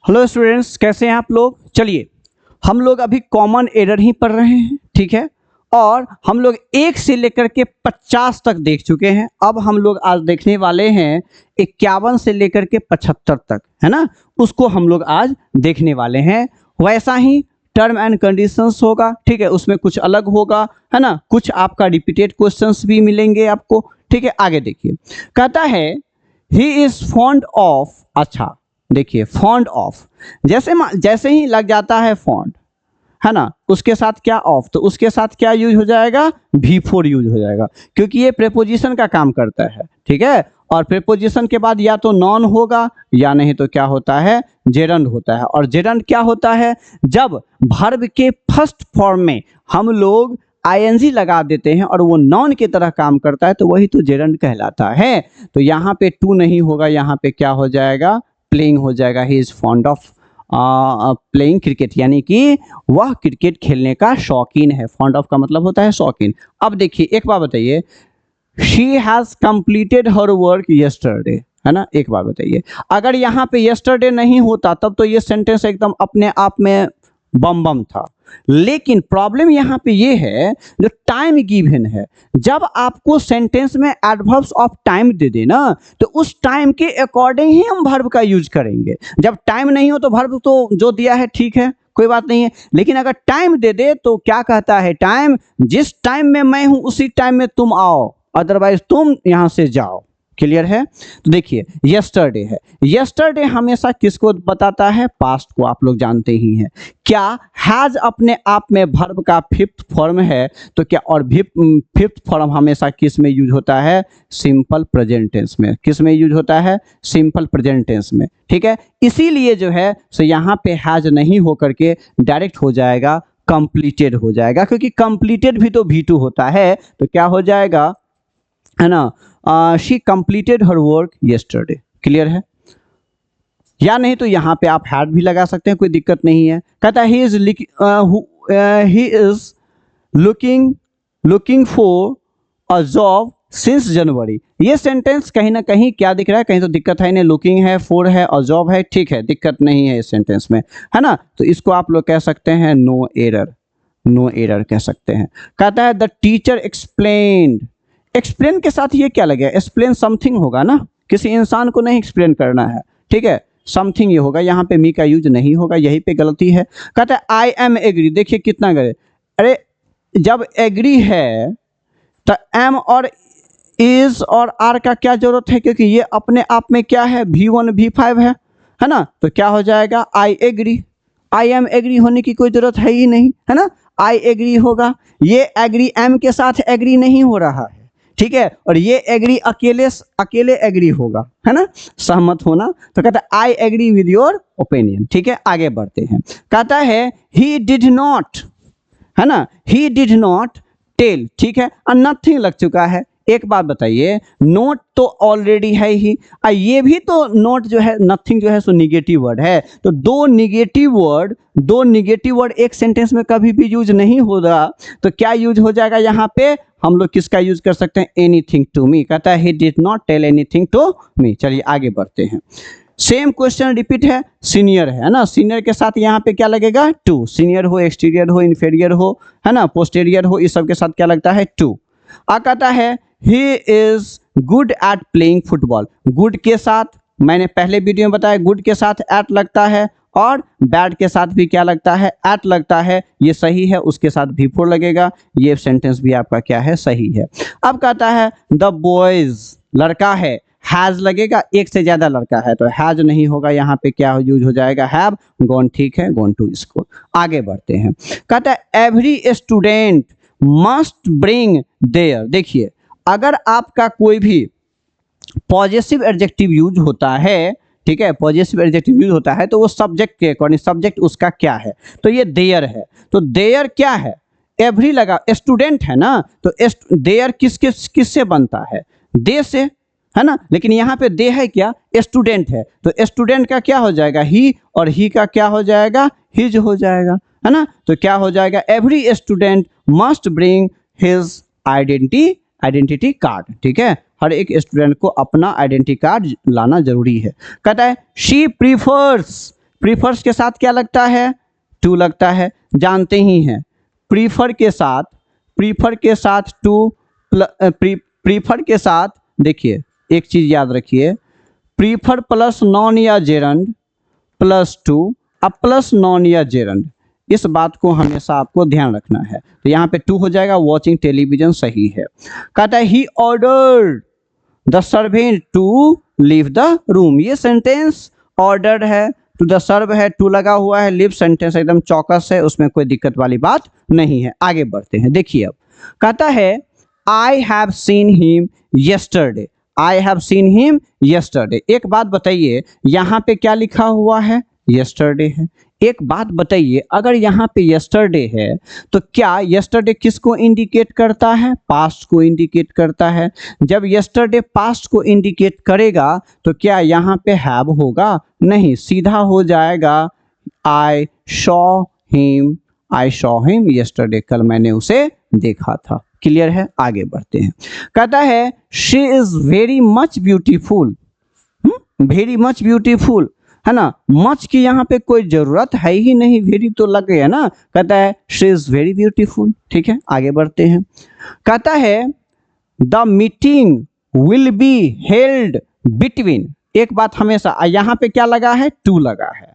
Hello students, कैसे हैं आप लोग। चलिए हम लोग अभी कॉमन एरर ही पढ़ रहे हैं, ठीक है। और हम लोग 1 से लेकर के 50 तक देख चुके हैं। अब हम लोग आज देखने वाले हैं 51 से लेकर के 75 तक, है ना। उसको हम लोग आज देखने वाले हैं। वैसा ही टर्म एंड कंडीशंस होगा, ठीक है। उसमें कुछ अलग होगा, है ना। कुछ आपका रिपीटेड क्वेश्चंस भी मिलेंगे आपको, ठीक है। आगे देखिए, कहता है ही इज फॉन्ड ऑफ। अच्छा देखिए, फॉन्ड ऑफ जैसे ही लग जाता है फॉन्ड, है ना, उसके साथ क्या ऑफ, तो उसके साथ क्या यूज हो जाएगा, V4 यूज हो जाएगा, क्योंकि ये प्रेपोजिशन का काम करता है, ठीक है। और प्रेपोजिशन के बाद या तो नॉन होगा या नहीं तो क्या होता है, जेरंड होता है। और जेरंड क्या होता है, जब वर्ब के फर्स्ट फॉर्म में हम लोग ING लगा देते हैं और वो नॉन की तरह काम करता है, तो वही तो जेरंड कहलाता है। तो यहाँ पे टू नहीं होगा, यहाँ पे क्या हो जाएगा, प्लेइंग हो जाएगा। He is fond of playing cricket, यानी कि वह क्रिकेट खेलने का शौकीन है। फॉन्ड ऑफ का मतलब होता है शौकीन। अब देखिए एक बात बताइए, she has completed her work yesterday, है ना। एक बात बताइए, अगर यहाँ पे यस्टरडे नहीं होता तब तो ये सेंटेंस एकदम अपने आप में बम बम था। लेकिन प्रॉब्लम यहाँ पे ये है, जो टाइम गिवन है, जब आपको सेंटेंस में एडवर्ब्स ऑफ टाइम दे देना, तो उस टाइम के अकॉर्डिंग ही हम वर्ब का यूज करेंगे। जब टाइम नहीं हो तो वर्ब तो जो दिया है ठीक है, कोई बात नहीं है। लेकिन अगर टाइम दे दे तो क्या कहता है, टाइम, जिस टाइम में मैं हूं उसी टाइम में तुम आओ, अदरवाइज तुम यहां से जाओ। क्लियर है। तो देखिए यस्टरडे है, यस्टरडे हमेशा किसको बताता है, पास्ट को, आप लोग जानते ही हैं। क्या हैज अपने आप में वर्ब का फिफ्थ फॉर्म है, तो क्या, और फिफ्थ फॉर्म हमेशा किस में यूज होता है, सिंपल प्रेजेंट टेंस में। किस में यूज होता है, सिंपल प्रेजेंट टेंस में, ठीक है। इसीलिए जो है सो यहाँ पे हैज नहीं हो करके डायरेक्ट हो जाएगा कंप्लीटेड हो जाएगा, क्योंकि कंप्लीटेड भी तो V2 होता है। तो क्या हो जाएगा, है ना, she completed her work yesterday. Clear है। या नहीं तो यहाँ पे आप हैड भी लगा सकते हैं, कोई दिक्कत नहीं है। कहता है he is looking for a job since January. ये सेंटेंस कहीं ना कहीं क्या दिख रहा है, कहीं तो दिक्कत है नहीं। लुकिंग है, फॉर है और जॉब है, ठीक है, दिक्कत नहीं है इस सेंटेंस में, है ना। तो इसको आप लोग कह सकते हैं नो एरर, नो एरर कह सकते हैं। कहता है द टीचर एक्सप्लेन्ड। एक्सप्लेन के साथ ये क्या लगे, एक्सप्लेन समथिंग होगा ना, किसी इंसान को नहीं एक्सप्लेन करना है, ठीक है। समथिंग ये होगा, यहाँ पे मी का यूज नहीं होगा, यही पे गलती है। कहता है आई एम एग्री। देखिए कितना गए, अरे जब एग्री है तो एम और इज और आर का क्या जरूरत है, क्योंकि ये अपने आप में क्या है, V1 V5 है ना। तो क्या हो जाएगा, I agree. I am agree होने की कोई जरूरत है ही नहीं, है ना। आई एग्री होगा, ये एग्री एम के साथ एग्री नहीं हो रहा है, ठीक है। और ये एग्री अकेले एग्री होगा, है ना, सहमत होना। तो कहता है I agree with your opinion, ठीक है। आगे बढ़ते हैं। कहता है ही डिड नॉट, है ना, ही डिड नॉट टेल, ठीक है। और नथिंग लग चुका है। एक बात बताइए, नोट तो ऑलरेडी है ही, ये भी तो नोट जो है, नथिंग जो है सो निगेटिव वर्ड है। तो दो निगेटिव वर्ड एक सेंटेंस में कभी भी यूज नहीं होगा। तो क्या यूज हो जाएगा यहाँ पे, हम लोग किसका यूज कर सकते हैं, एनीथिंग टू मी। कहता है he did not tell anything to me. चलिए आगे बढ़ते हैं। सेम क्वेश्चन रिपीट है, सीनियर है ना। सीनियर के साथ यहाँ पे क्या लगेगा, टू। सीनियर हो, एक्सटीरियर हो, इन्फीरियर हो, है ना, पोस्टीरियर हो, इस सब के साथ क्या लगता है, टू। कहता है he is good at playing football. Good के साथ मैंने पहले वीडियो में बताया, गुड के साथ एट लगता है और बैड के साथ भी क्या लगता है, एट लगता है। ये सही है, उसके साथ V4 लगेगा। ये सेंटेंस भी आपका क्या है, सही है। अब कहता है द बॉयज, लड़का है, हैज लगेगा, एक से ज्यादा लड़का है तो हैज नहीं होगा, यहाँ पे क्या यूज हो जाएगा, हैव गॉन, ठीक है, गॉन टू स्कूल। आगे बढ़ते हैं। कहता है every student must bring their. देखिए अगर आपका कोई भी पॉजिटिव एडजेक्टिव यूज होता है, ठीक है, पॉजिटिव एडजेक्टिव यूज होता है, तो वो सब्जेक्ट के अकॉर्डिंग, सब्जेक्ट उसका क्या है, तो ये देयर है। तो देयर क्या है, एवरी लगा, स्टूडेंट है ना, तो देयर किससे बनता है, दे से, है ना। लेकिन यहाँ पे दे है क्या, स्टूडेंट है, तो स्टूडेंट का क्या हो जाएगा, ही, और ही का क्या हो जाएगा, हिज हो जाएगा, है ना। तो क्या हो जाएगा, every student must bring his identity card, ठीक है। हर एक स्टूडेंट को अपना आइडेंटिटी कार्ड लाना जरूरी है। कहता है शी प्रीफर्स प्रीफर्स के साथ क्या लगता है, टू लगता है, जानते ही हैं। प्रीफर के साथ टू, प्रीफर के साथ देखिए एक चीज याद रखिए, प्रीफर प्लस नॉन या जेरंड प्लस टू, अब प्लस नॉन या जेरंड, इस बात को हमेशा आपको ध्यान रखना है। तो यहाँ पे टू हो जाएगा, वॉचिंग टेलीविजन सही है। कहता है he ordered the servant to leave the room, ये सेंटेंस ऑर्डर्ड है, टू द सर्व है, टू लगा हुआ है, लिव सेंटेंस एकदम चौकस है, उसमें कोई दिक्कत वाली बात नहीं है। आगे बढ़ते हैं, देखिए अब कहता है I have seen him yesterday, I have seen him yesterday. एक बात बताइए, यहाँ पे क्या लिखा हुआ है, यस्टरडे है। एक बात बताइए, अगर यहाँ पे यस्टरडे है तो क्या यस्टरडे किसको इंडिकेट करता है, पास्ट को इंडिकेट करता है। जब यस्टरडे पास्ट को इंडिकेट करेगा तो क्या यहाँ पे हैव होगा, नहीं, सीधा हो जाएगा आई शॉ हिम यस्टरडे, कल मैंने उसे देखा था। क्लियर है, आगे बढ़ते हैं। कहता है she is very much beautiful, very much beautiful, है ना, मच की यहाँ पे कोई जरूरत है ही नहीं, वेरी तो लग गया ना। कहता है शी इज वेरी ब्यूटीफुल, ठीक है, आगे बढ़ते हैं। कहता है the meeting will be held between, एक बात हमेशा, यहाँ पे क्या लगा है, टू लगा है,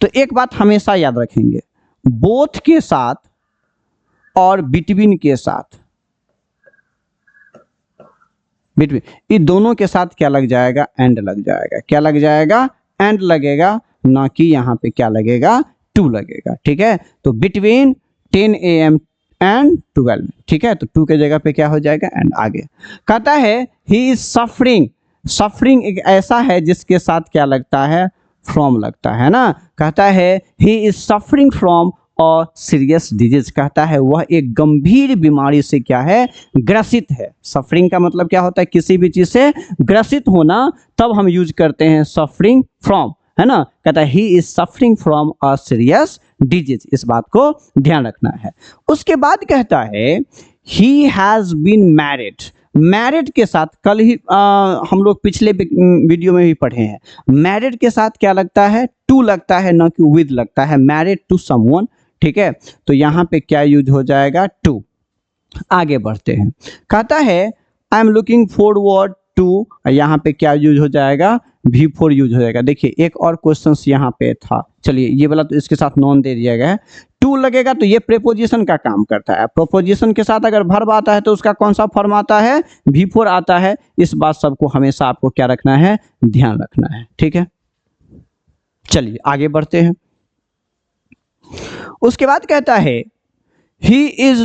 तो एक बात हमेशा याद रखेंगे, बोथ के साथ और बिटवीन के साथ, बिटवीन, ये दोनों के साथ क्या लग जाएगा, एंड लग जाएगा। क्या लग जाएगा, एंड लगेगा, ना कि यहाँ पे क्या लगेगा, टू लगेगा। ठीक है, तो बिटवीन 10 AM एंड 12, ठीक है, तो टू के जगह पे क्या हो जाएगा, एंड। आगे कहता है ही इज सफरिंग, सफरिंग एक ऐसा है जिसके साथ क्या लगता है, फ्रॉम लगता है ना। कहता है ही इज सफरिंग फ्रॉम और सीरियस डिजीज, कहता है वह एक गंभीर बीमारी से क्या है, ग्रसित है। सफरिंग का मतलब क्या होता है, किसी भी चीज से ग्रसित होना, तब हम यूज करते हैं सफरिंग फ्रॉम, है ना। कहता है he is suffering from a serious disease, इस बात को ध्यान रखना है। उसके बाद कहता है he has been married, married के साथ कल ही हम लोग पिछले वीडियो में भी पढ़े हैं, मैरिड के साथ क्या लगता है, टू लगता है, ना कि विद लगता है, मैरिड टू समवन, ठीक है, तो यहाँ पे क्या यूज हो जाएगा, टू। आगे बढ़ते हैं। कहता है I am looking forward to, यहाँ पे क्या यूज हो जाएगा, V4 यूज हो जाएगा। देखिए एक और क्वेश्चन यहाँ पे था, चलिए ये वाला तो इसके साथ नॉन दे दिया गया है। टू लगेगा तो ये प्रेपोजिशन का काम करता है, प्रोपोजिशन के साथ अगर वर्ब आता है तो उसका कौन सा फॉर्म आता है, V4 आता है। इस बात सबको हमेशा आपको क्या रखना है, ध्यान रखना है, ठीक है। चलिए आगे बढ़ते हैं। उसके बाद कहता है he is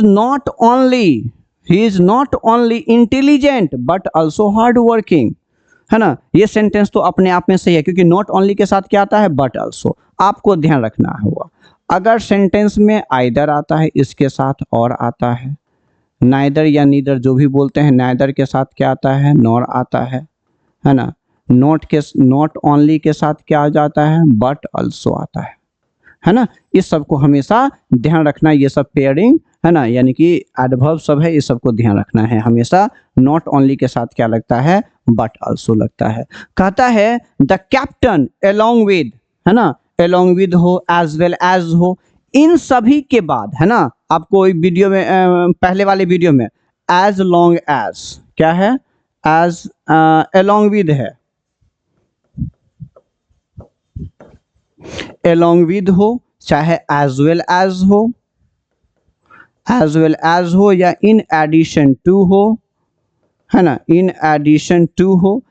not only intelligent but also hard working, है ना। ये सेंटेंस तो अपने आप में सही है, क्योंकि नॉट ओनली के साथ क्या आता है, बट ऑल्सो। आपको ध्यान रखना होगा, अगर सेंटेंस में आइदर आता है, इसके साथ और आता है, नाइदर या नीदर जो भी बोलते हैं, नाइदर के साथ क्या आता है, नॉर आता है ना। नॉट ओनली के साथ क्या आ जाता है, बट ऑल्सो आता है ना। इस सब को हमेशा ध्यान रखना, ये सब पेयरिंग है ना, यानी कि एडवर्ब सब है, इस सब को ध्यान रखना है हमेशा। नॉट ओनली के साथ क्या लगता है, बट ऑल्सो लगता है। कहता है द कैप्टन अलोंग विद, है ना, अलोंग विद हो, एज वेल एज हो, इन सभी के बाद, है ना। आपको वीडियो में पहले वाले वीडियो में एज लॉन्ग एज क्या है, एज अलोंग विद है, अलोंग विद हो, चाहे एज वेल एज हो, एज वेल एज हो, या इन एडिशन टू हो, है ना, इन एडिशन टू हो।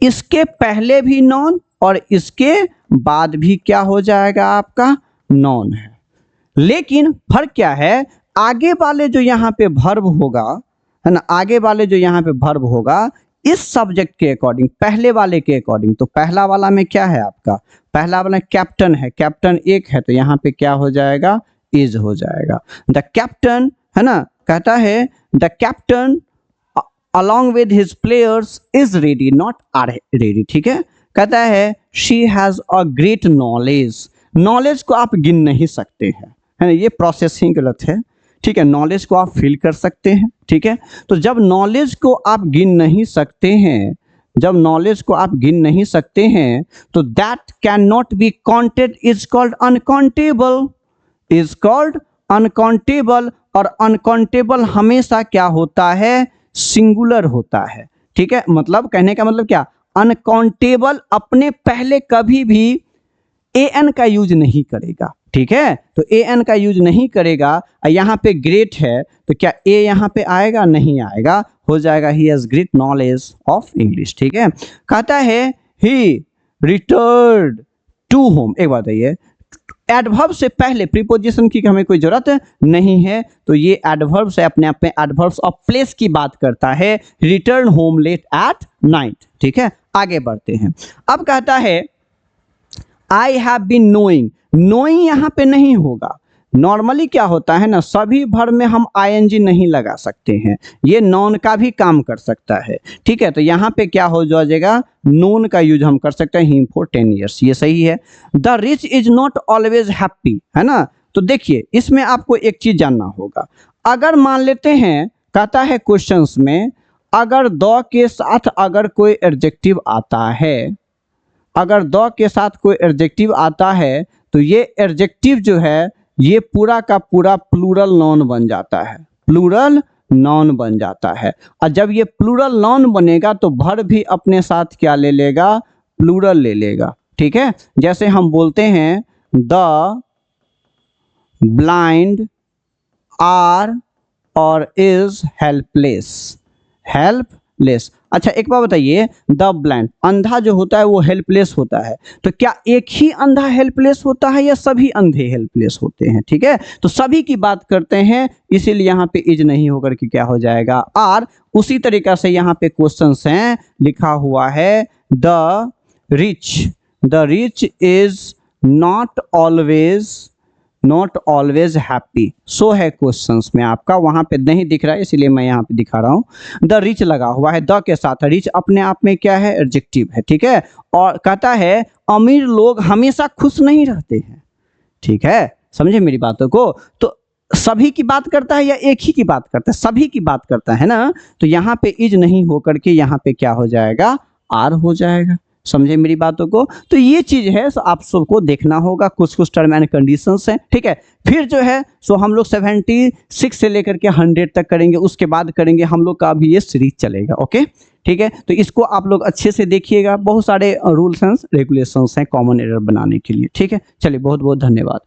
इसके पहले भी नॉन और इसके बाद भी क्या हो जाएगा, आपका नॉन है। लेकिन फर्क क्या है, आगे वाले जो यहाँ पे वर्ब होगा, है ना, आगे वाले जो यहाँ पे वर्ब होगा इस सब्जेक्ट के अकॉर्डिंग, पहले वाले के अकॉर्डिंग। तो पहला वाला में क्या है आपका, पहला वाला कैप्टन है, कैप्टन एक है, तो यहाँ पे क्या हो जाएगा, इज हो जाएगा। द कैप्टन, है ना, कहता है the captain along with his players is ready not are ready, ठीक है। कहता है she has a great knowledge, knowledge को आप गिन नहीं सकते हैं, है ना, ये प्रोसेसिंग गलत है, ठीक है। नॉलेज को आप फील कर सकते हैं, ठीक है। तो जब नॉलेज को आप गिन नहीं सकते हैं जब नॉलेज को आप गिन नहीं सकते हैं तो that can not be counted is called uncountable, is called uncountable. और अनकाउंटेबल हमेशा क्या होता है, सिंगुलर होता है, ठीक है। मतलब कहने का मतलब क्या, अनकाउंटेबल अपने पहले कभी भी एन का यूज नहीं करेगा, ठीक है। तो एन का यूज नहीं करेगा। यहाँ पे ग्रेट है तो क्या ए यहाँ पे आएगा, नहीं आएगा, हो जाएगा he has great knowledge of English, ठीक है। कहता है ही रिटर्न्ड टू होम। एक बात है, ये एडवर्ब से पहले प्रीपोजिशन की हमें कोई जरूरत नहीं है, तो ये एडवर्ब से अपने आप में एडवर्ब्स ऑफ प्लेस की बात करता है। Return home late at night, ठीक है। आगे बढ़ते हैं। अब कहता है I have been knowing. Knowing यहाँ पे नहीं होगा। नॉर्मली क्या होता है ना, सभी वर्ब में हम आईएनजी नहीं लगा सकते हैं, ये नॉन का भी काम कर सकता है, ठीक है। तो यहाँ पे क्या हो जाएगा, नोन का यूज हम कर सकते हैं, हिम फॉर 10 years, ये सही है। The rich is not always happy, है ना। तो देखिए इसमें आपको एक चीज जानना होगा। अगर मान लेते हैं, कहता है क्वेश्चंस में, अगर द के साथ अगर कोई एडजेक्टिव आता है, अगर द के साथ कोई एडजेक्टिव आता है तो ये एडजेक्टिव जो है ये पूरा का पूरा प्लूरल नॉन बन जाता है, प्लूरल नॉन बन जाता है। और जब ये प्लूरल नॉन बनेगा तो वर्ब भी अपने साथ क्या ले लेगा, प्लूरल ले लेगा, ठीक है। जैसे हम बोलते हैं द ब्लाइंड आर और इज हेल्पलेस, हेल्पलेस। अच्छा एक बात बताइए, द ब्लाइंड, अंधा जो होता है वो हेल्पलेस होता है, तो क्या एक ही अंधा हेल्पलेस होता है या सभी अंधे हेल्पलेस होते हैं, ठीक है। तो सभी की बात करते हैं, इसीलिए यहाँ पे इज नहीं होकर के क्या हो जाएगा, आर। उसी तरीका से यहाँ पे क्वेश्चंस हैं, लिखा हुआ है the rich is not always happy. So है क्वेश्चंस में आपका, वहां पे नहीं दिख रहा है इसलिए मैं यहाँ पे दिखा रहा हूँ। द रिच लगा हुआ है द के साथ, रिच अपने आप में क्या है, एडजेक्टिव है, ठीक है। और कहता है अमीर लोग हमेशा खुश नहीं रहते हैं, ठीक है, समझे मेरी बातों को। तो सभी की बात करता है या एक ही की बात करता है, सभी की बात करता है ना। तो यहाँ पे इज नहीं होकर के यहाँ पे क्या हो जाएगा, आर हो जाएगा, समझे मेरी बातों को। तो ये चीज है, सो आप सबको देखना होगा, कुछ कुछ टर्म एंड कंडीशंस हैं, ठीक है। फिर जो है सो हम लोग 76 से लेकर के 100 तक करेंगे, उसके बाद करेंगे हम लोग का अभी ये सीरीज चलेगा, ओके, ठीक है। तो इसको आप लोग अच्छे से देखिएगा, बहुत सारे रूल्स एंड रेगुलेशंस हैं कॉमन एरर बनाने के लिए, ठीक है। चलिए बहुत बहुत धन्यवाद।